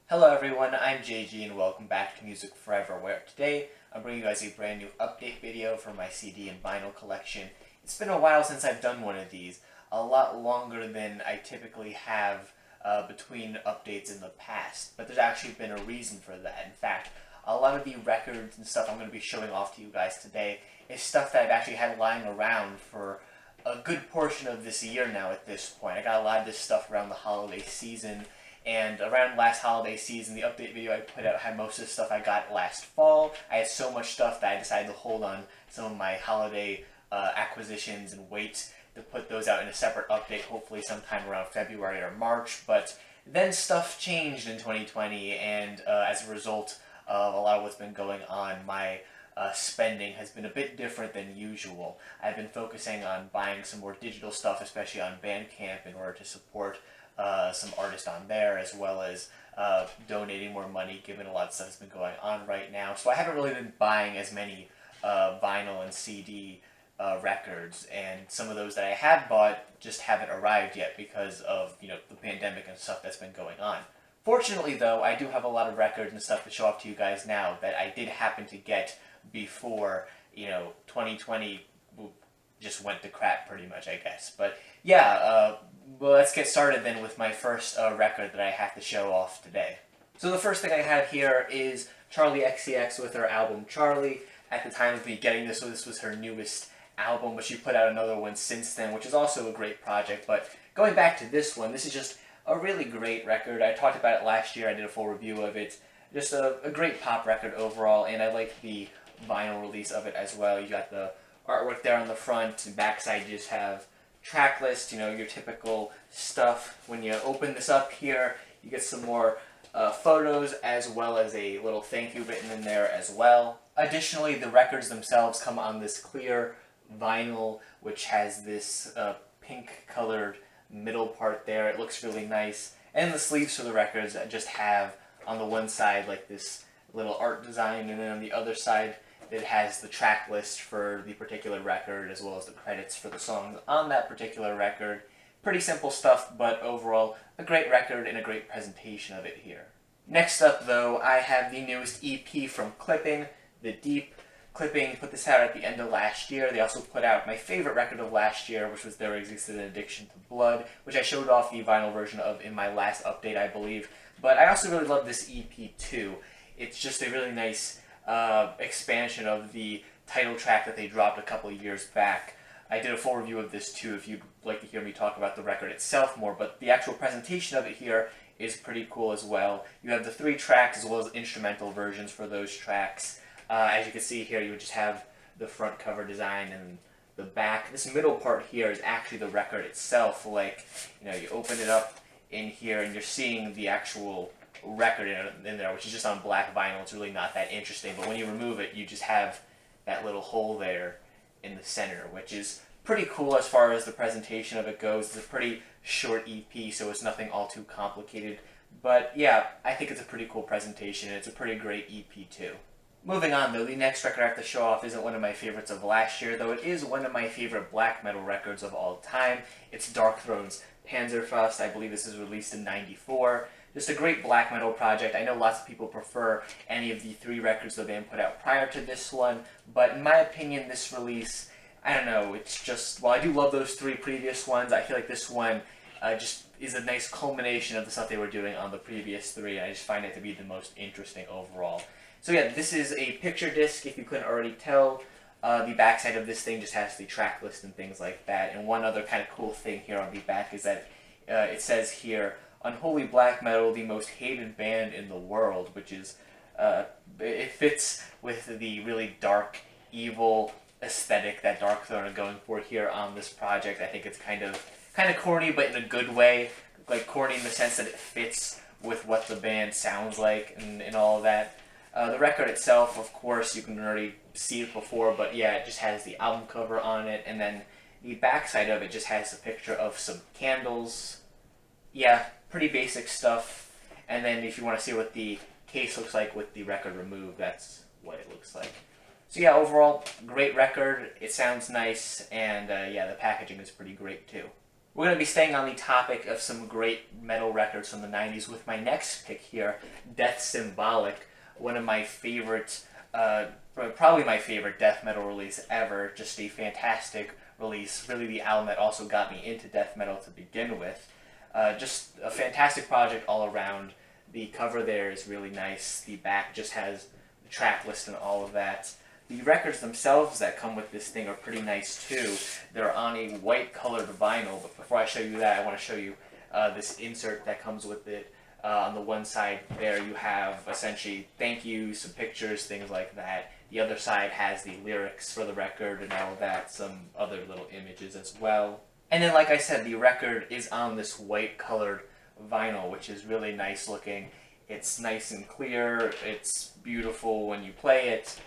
Hello everyone, I'm JG and welcome back to Music Forever, where today I'm bringing you guys a brand new update video for my CD and vinyl collection. It's been a while since I've done one of these, a lot longer than I typically have between updates in the past, but there's actually been a reason for that. In fact, a lot of the records and stuff I'm going to be showing off to you guys today is stuff that I've actually had lying around for a good portion of this year now at this point. I got a lot of this stuff around the holiday season. And around last holiday season, the update video I put out had most of the stuff I got last fall. I had so much stuff that I decided to hold on some of my holiday acquisitions and wait to put those out in a separate update, hopefully sometime around February or March. But then stuff changed in 2020, and as a result of a lot of what's been going on, my spending has been a bit different than usual. I've been focusing on buying some more digital stuff, especially on Bandcamp, in order to support some artists on there, as well as donating more money, given a lot of stuff that's been going on right now. So I haven't really been buying as many vinyl and CD records, and some of those that I have bought just haven't arrived yet because of the pandemic and stuff that's been going on. Fortunately, though, I do have a lot of records and stuff to show off to you guys now that I did happen to get before 2020 just went to crap pretty much, I guess. But yeah, well, let's get started then with my first record that I have to show off today. So the first thing I have here is Charli XCX with her album Charli. At the time of me getting this, so this was her newest album, but she put out another one since then, which is also a great project. But going back to this one, this is just a really great record. I talked about it last year, I did a full review of it. Just a great pop record overall, and I like the vinyl release of it as well. You got the artwork there on the front, and backside you just have track list, your typical stuff. When you open this up here, you get some more photos, as well as a little thank you written in there as well. Additionally, the records themselves come on this clear vinyl, which has this pink colored middle part there. It looks really nice. And the sleeves for the records just have on the one side like this little art design, and then on the other side it has the track list for the particular record, as well as the credits for the songs on that particular record. Pretty simple stuff, but overall a great record and a great presentation of it here. Next up, though, I have the newest EP from Clipping, The Deep. Clipping put this out at the end of last year. They also put out my favorite record of last year, which was There Existed an Addiction to Blood, which I showed off the vinyl version of in my last update, I believe. But I also really love this EP too. It's just a really nice expansion of the title track that they dropped a couple of years back. I did a full review of this too if you'd like to hear me talk about the record itself more, but the actual presentation of it here is pretty cool as well. You have the 3 tracks as well as instrumental versions for those tracks. As you can see here, you would just have the front cover design and the back. This middle part here is actually the record itself. Like, you open it up in here and you're seeing the actual record in there, which is just on black vinyl. It's really not that interesting, but when you remove it, you just have that little hole there in the center, which is pretty cool as far as the presentation of it goes. It's a pretty short EP, so it's nothing all too complicated, but yeah, I think it's a pretty cool presentation, and it's a pretty great EP too. Moving on, though, the next record I have to show off isn't one of my favorites of last year, though it is one of my favorite black metal records of all time. It's Darkthrone's Panzerfaust. I believe this is released in '94. Just a great black metal project. I know lots of people prefer any of the 3 records the band put out prior to this one, but in my opinion, this release, I don't know, it's just, while I do love those 3 previous ones, I feel like this one just is a nice culmination of the stuff they were doing on the previous 3, and I just find it to be the most interesting overall. So yeah, this is a picture disc, if you couldn't already tell. The backside of this thing just has the track list and things like that, and one other kind of cool thing here on the back is that it says here, Unholy Black Metal, the most hated band in the world, which is, it fits with the really dark, evil aesthetic that Darkthrone are going for here on this project. I think it's kind of corny, but in a good way. Like, corny in the sense that it fits with what the band sounds like and all of that. The record itself, of course, you can already see it before, but yeah, it just has the album cover on it, and then the backside of it just has a picture of some candles. Yeah, pretty basic stuff. And then if you want to see what the case looks like with the record removed, that's what it looks like. So yeah, overall, great record. It sounds nice, and yeah, the packaging is pretty great too. We're going to be staying on the topic of some great metal records from the 90s with my next pick here, Death Symbolic, one of my favorite, probably my favorite death metal release ever. Just a fantastic release. Really the album that also got me into death metal to begin with. Just a fantastic project all around. The cover there is really nice. The back just has the track list and all of that. The records themselves that come with this thing are pretty nice too. They're on a white colored vinyl, but before I show you that, I want to show you this insert that comes with it. On the one side there you have essentially thank you, some pictures, things like that. The other side has the lyrics for the record and all of that, some other little images as well. And then like I said, the record is on this white colored vinyl, which is really nice looking. It's nice and clear, it's beautiful when you play it.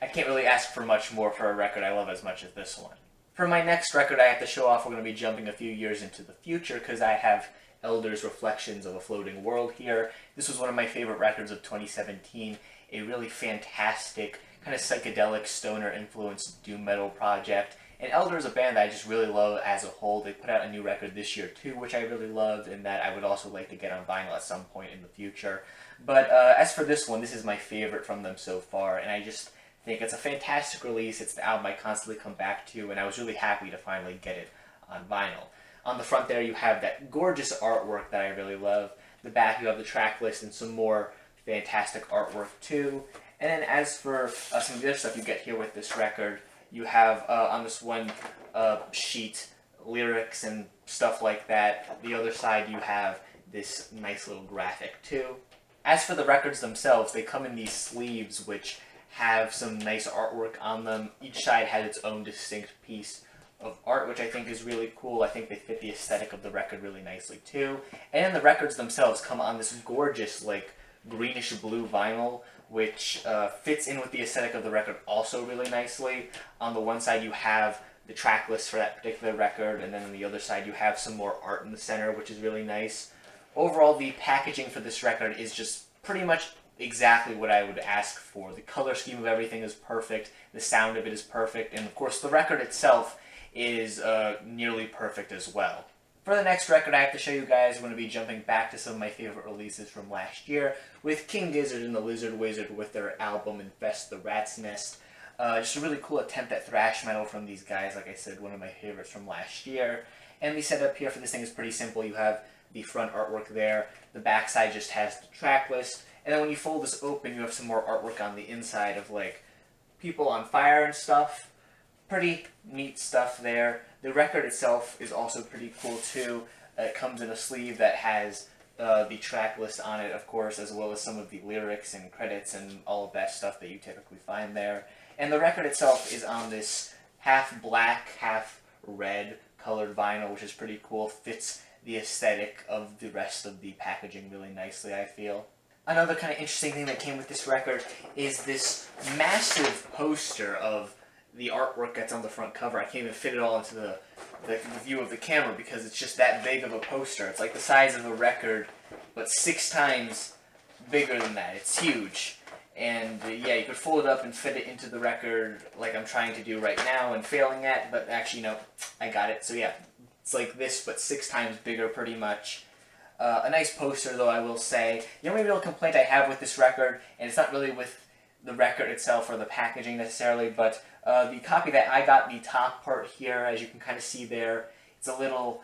I can't really ask for much more for a record I love as much as this one. For my next record I have to show off, we're going to be jumping a few years into the future because I have Elder's Reflections of a Floating World here. This was one of my favorite records of 2017, a really fantastic, kind of psychedelic, stoner-influenced doom metal project. And Elder is a band that I just really love as a whole. They put out a new record this year too, which I really loved, and that I would also like to get on vinyl at some point in the future. But as for this one, this is my favorite from them so far, and I just think it's a fantastic release. It's the album I constantly come back to, and I was really happy to finally get it on vinyl. On the front there you have that gorgeous artwork that I really love. The back you have the track list and some more fantastic artwork too. And then as for some of the other stuff you get here with this record, you have on this one sheet lyrics and stuff like that. The other side you have this nice little graphic too. As for the records themselves, they come in these sleeves which have some nice artwork on them. Each side has its own distinct piece of art, which I think is really cool. I think they fit the aesthetic of the record really nicely too. And the records themselves come on this gorgeous, like, greenish blue vinyl, which fits in with the aesthetic of the record also really nicely. On the one side you have the track list for that particular record, and then on the other side you have some more art in the center, which is really nice. Overall, the packaging for this record is just pretty much exactly what I would ask for. The color scheme of everything is perfect, the sound of it is perfect, and of course the record itself is nearly perfect as well. For the next record I have to show you guys, I'm going to be jumping back to some of my favorite releases from last year with King Gizzard and the Lizard Wizard with their album Infest, the Rat's Nest. Just a really cool attempt at thrash metal from these guys, like I said, one of my favorites from last year. And the setup here for this thing is pretty simple. You have the front artwork there, the back side just has the track list, and then when you fold this open you have some more artwork on the inside of like people on fire and stuff. Pretty neat stuff there. The record itself is also pretty cool too. It comes in a sleeve that has the track list on it, of course, as well as some of the lyrics and credits and all of that stuff that you typically find there. And the record itself is on this half black, half red colored vinyl, which is pretty cool. Fits the aesthetic of the rest of the packaging really nicely, I feel. Another kind of interesting thing that came with this record is this massive poster of the artwork that's on the front cover. I can't even fit it all into the view of the camera because it's just that big of a poster. It's like the size of a record, but 6 times bigger than that. It's huge. And yeah, you could fold it up and fit it into the record like I'm trying to do right now and failing at, but actually no, I got it. So yeah, it's like this, but 6 times bigger pretty much. A nice poster though, I will say. The only real complaint I have with this record, and it's not really with the record itself or the packaging necessarily, but the copy that I got, the top part here, as you can kind of see there, it's a little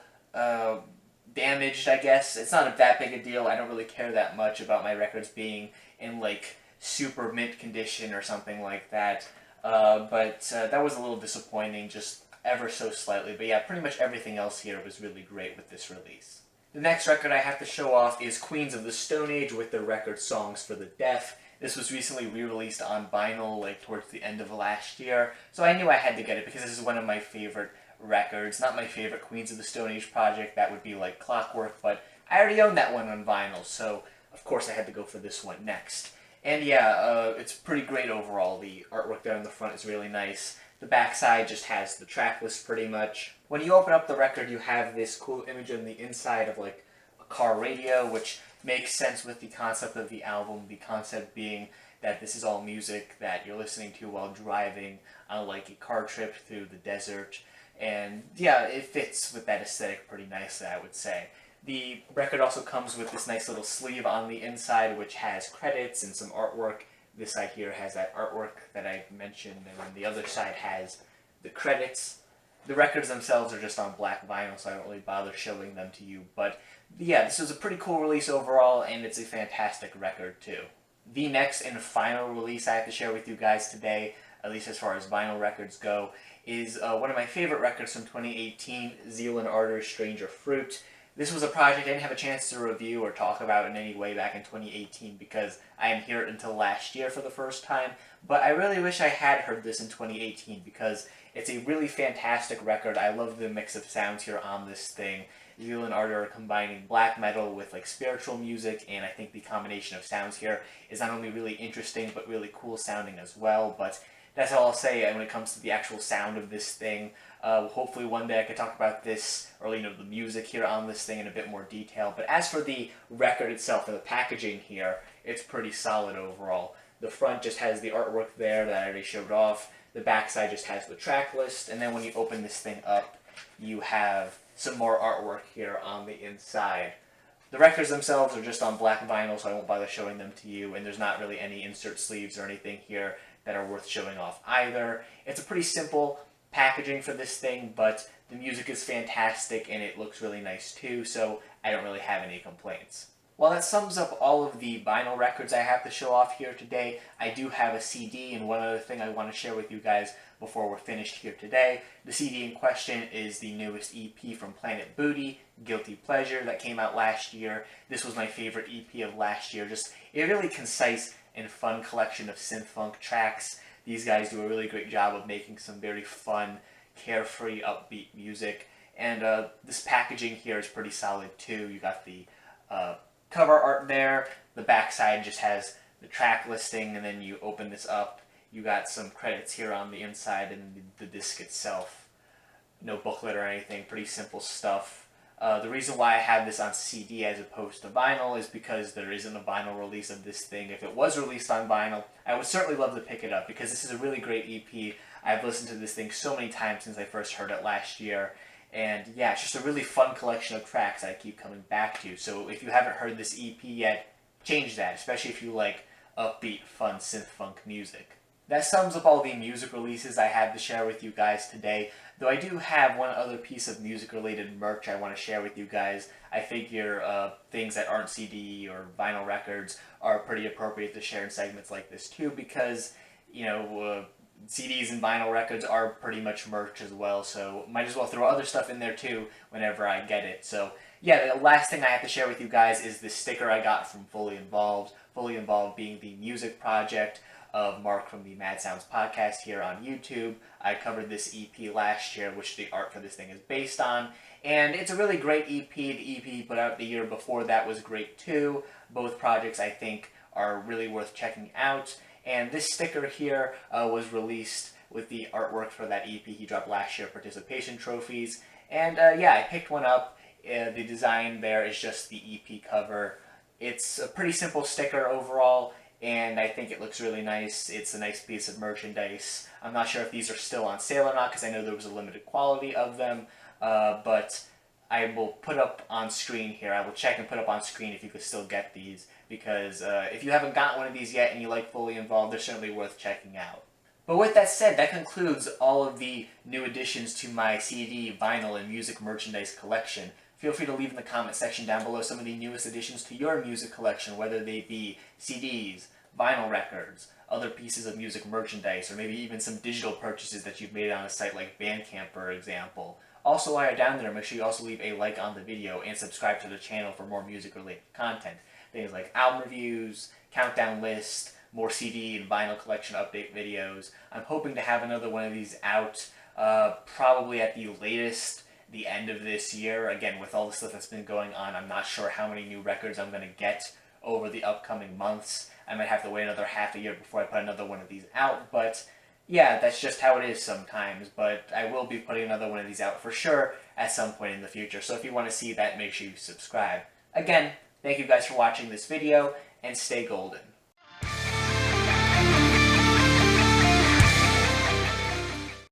damaged, I guess. It's not that big a deal. I don't really care that much about my records being in like super mint condition or something like that, but that was a little disappointing, just ever so slightly. But yeah, pretty much everything else here was really great with this release. The next record I have to show off is Queens of the Stone Age with their record Songs for the Deaf. This was recently re-released on vinyl, like towards the end of last year, so I knew I had to get it because this is one of my favorite records. Not my favorite Queens of the Stone Age project, that would be like Clockwork, but I already own that one on vinyl, so of course I had to go for this one next. And yeah, it's pretty great overall. The artwork there on the front is really nice. The back side just has the track list pretty much. When you open up the record, you have this cool image on the inside of like a car radio, which makes sense with the concept of the album. The concept being that this is all music that you're listening to while driving on like a car trip through the desert. And yeah, it fits with that aesthetic pretty nicely, I would say. The record also comes with this nice little sleeve on the inside, which has credits and some artwork. This side here has that artwork that I mentioned, and then the other side has the credits. The records themselves are just on black vinyl, so I don't really bother showing them to you. But yeah, this was a pretty cool release overall, and it's a fantastic record too. The next and final release I have to share with you guys today, at least as far as vinyl records go, is one of my favorite records from 2018, Zeal and Ardor's Stranger Fruit. This was a project I didn't have a chance to review or talk about in any way back in 2018 because I didn't hear it until last year for the first time, but I really wish I had heard this in 2018 because it's a really fantastic record. I love the mix of sounds here on this thing. Zeal and Ardor are combining black metal with like spiritual music, and I think the combination of sounds here is not only really interesting but really cool sounding as well. But that's all I'll say when it comes to the actual sound of this thing. Hopefully one day I could talk about this, or the music here on this thing in a bit more detail. But as for the record itself and the packaging here, it's pretty solid overall. The front just has the artwork there that I already showed off. The back side just has the track list, and then when you open this thing up, you have some more artwork here on the inside. The records themselves are just on black vinyl, so I won't bother showing them to you, and there's not really any insert sleeves or anything here that are worth showing off either. It's a pretty simple packaging for this thing, but the music is fantastic and it looks really nice too, so I don't really have any complaints. Well, that sums up all of the vinyl records I have to show off here today. I do have a CD, and one other thing I want to share with you guys before we're finished here today. The CD in question is the newest EP from Planet Booty, Guilty Pleasure, that came out last year. This was my favorite EP of last year. Just a really concise and fun collection of synth-funk tracks. These guys do a really great job of making some very fun, carefree, upbeat music. And this packaging here is pretty solid too. You got the cover art there. The back side just has the track listing, and then you open this up. You got some credits here on the inside and the disc itself. No booklet or anything, pretty simple stuff. The reason why I have this on CD as opposed to vinyl is because there isn't a vinyl release of this thing. If it was released on vinyl, I would certainly love to pick it up because this is a really great EP. I've listened to this thing so many times since I first heard it last year. And yeah, it's just a really fun collection of tracks I keep coming back to. So if you haven't heard this EP yet, change that, especially if you like upbeat, fun synth-funk music. That sums up all the music releases I had to share with you guys today, though I do have one other piece of music-related merch I want to share with you guys. I figure things that aren't CD or vinyl records are pretty appropriate to share in segments like this too, because, CDs and vinyl records are pretty much merch as well, so might as well throw other stuff in there too whenever I get it. So yeah, the last thing I have to share with you guys is this sticker I got from Fully Involved. Fully Involved being the music project of Mark from the Mad Sounds podcast here on YouTube. I covered this EP last year, which the art for this thing is based on, and it's a really great EP. The EP he put out the year before that was great too. Both projects I think are really worth checking out. And this sticker here was released with the artwork for that EP he dropped last year, Participation Trophies. And yeah, I picked one up. The design there is just the EP cover. It's a pretty simple sticker overall, and I think it looks really nice. It's a nice piece of merchandise. I'm not sure if these are still on sale or not, because I know there was a limited quality of them, but I will put up on screen here. I will check and put up on screen if you could still get these, because if you haven't got one of these yet and you like Fully Involved, they're certainly worth checking out. But with that said, that concludes all of the new additions to my CD, vinyl, and music merchandise collection. Feel free to leave in the comment section down below some of the newest additions to your music collection, whether they be CDs, vinyl records, other pieces of music merchandise, or maybe even some digital purchases that you've made on a site like Bandcamp, for example. Also, while you're down there, make sure you also leave a like on the video and subscribe to the channel for more music-related content. Things like album reviews, countdown list, more CD and vinyl collection update videos. I'm hoping to have another one of these out probably at the latest the end of this year. Again, with all the stuff that's been going on, I'm not sure how many new records I'm going to get over the upcoming months. I might have to wait another half a year before I put another one of these out, but yeah, that's just how it is sometimes. But I will be putting another one of these out for sure at some point in the future, so if you want to see that, make sure you subscribe. Again, thank you guys for watching this video, and stay golden.